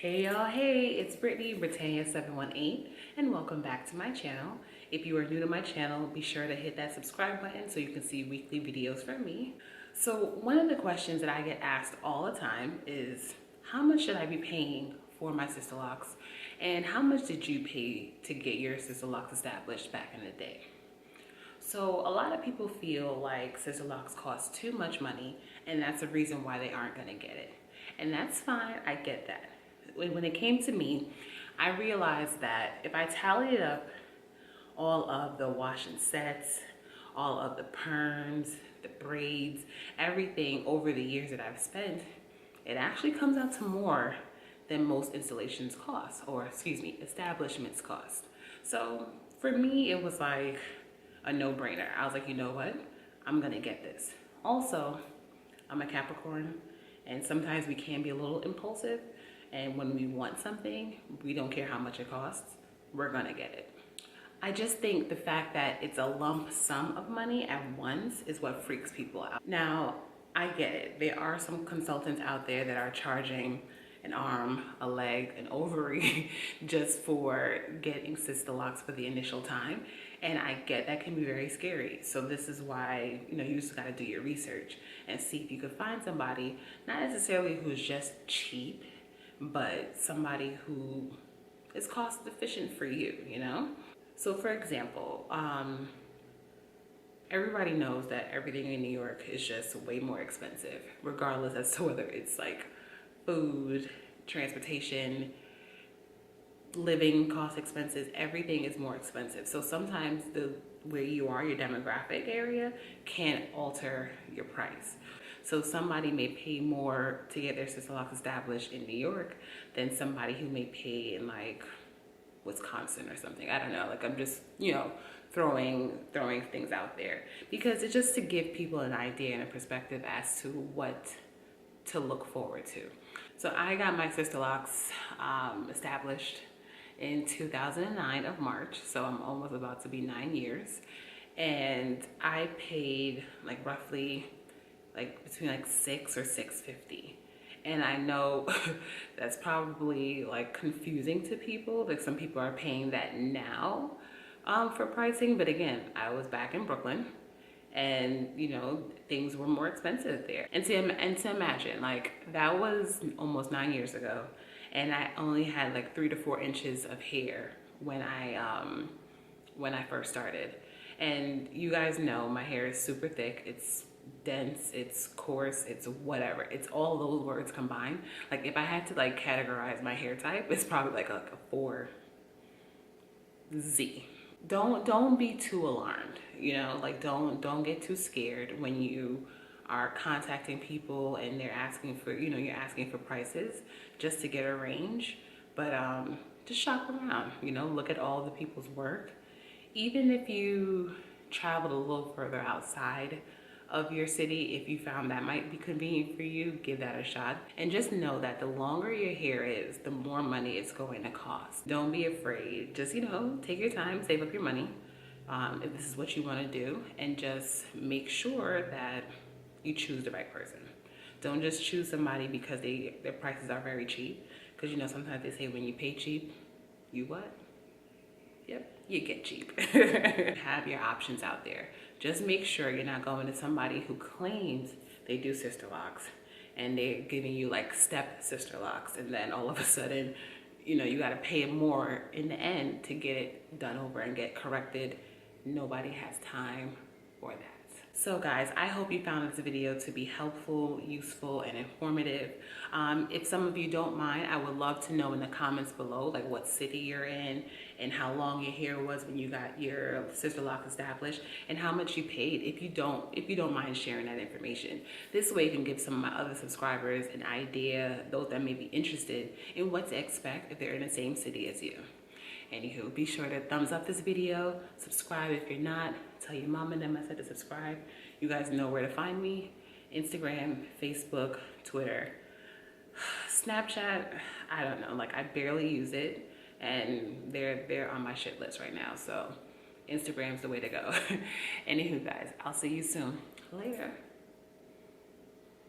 Hey y'all, hey, it's Brittany, Britannia718, and welcome back to my channel. If you are new to my channel, be sure to hit that subscribe button so you can see weekly videos from me. So one of the questions that I get asked all the time is, how much should I be paying for my Sisterlocks? And how much did you pay to get your Sisterlocks established back in the day? So a lot of people feel like Sisterlocks cost too much money, and that's the reason why they aren't gonna get it. And that's fine, I get that. When it came to me, I realized that if I tallied up all of the wash and sets, all of the perms, the braids, everything over the years that I've spent, it actually comes out to more than most installations cost, or excuse me, establishments cost. So for me, it was like a no-brainer. I was like, you know what? I'm gonna get this. Also, I'm a Capricorn, and sometimes we can be a little impulsive. And when we want something, we don't care how much it costs, we're gonna get it. I just think the fact that it's a lump sum of money at once is what freaks people out. Now, I get it. There are some consultants out there that are charging an arm, a leg, an ovary just for getting Sisterlocks for the initial time. And I get that can be very scary. So this is why, you just gotta do your research and see if you could find somebody, not necessarily who's just cheap, but somebody who is cost efficient for you, So for example, everybody knows that everything in New York is just way more expensive, regardless as to whether it's like food, transportation, living cost expenses, everything is more expensive. So sometimes where you are, your demographic area, can alter your price. So somebody may pay more to get their Sisterlocks established in New York than somebody who may pay in like Wisconsin or something. I don't know. Like, I'm just, throwing things out there because it's just to give people an idea and a perspective as to what to look forward to. So I got my Sisterlocks established in 2009 of March. So I'm almost about to be 9 years. And I paid like roughly between like $600 or $650. And I know that's probably like confusing to people. Like some people are paying that now for pricing. But again, I was back in Brooklyn and things were more expensive there. And to imagine, like, that was almost 9 years ago. And I only had like 3 to 4 inches of hair when I first started. And you guys know my hair is super thick. It's dense, it's coarse, it's whatever. It's all those words combined. Like, if I had to like categorize my hair type, it's probably like a 4Z. Don't be too alarmed, like don't get too scared when you are contacting people and they're asking for, you're asking for prices just to get a range. But just shop around, look at all the people's work. Even if you traveled a little further outside of your city, if you found that might be convenient for you, give that a shot. And just know that the longer your hair is, the more money it's going to cost. Don't be afraid. Just, take your time, save up your money if this is what you want to do, and just make sure that you choose the right person. Don't just choose somebody because their prices are very cheap. Because sometimes they say when you pay cheap, you what? Yep, you get cheap. Have your options out there. Just make sure you're not going to somebody who claims they do Sisterlocks and they're giving you like step Sisterlocks, and then all of a sudden, you got to pay more in the end to get it done over and get corrected. Nobody has time for that. So guys, I hope you found this video to be helpful, useful, and informative. If some of you don't mind, I would love to know in the comments below, like what city you're in and how long your hair was when you got your Sisterlocks established and how much you paid, if you don't mind sharing that information. This way you can give some of my other subscribers an idea, those that may be interested in what to expect if they're in the same city as you. Anywho, be sure to thumbs up this video, subscribe if you're not, tell your mom and them I said to subscribe. You guys know where to find me: Instagram, Facebook, Twitter, Snapchat. I don't know, like I barely use it, and they're on my shit list right now. So Instagram's the way to go. Anywho guys, I'll see you soon. Later.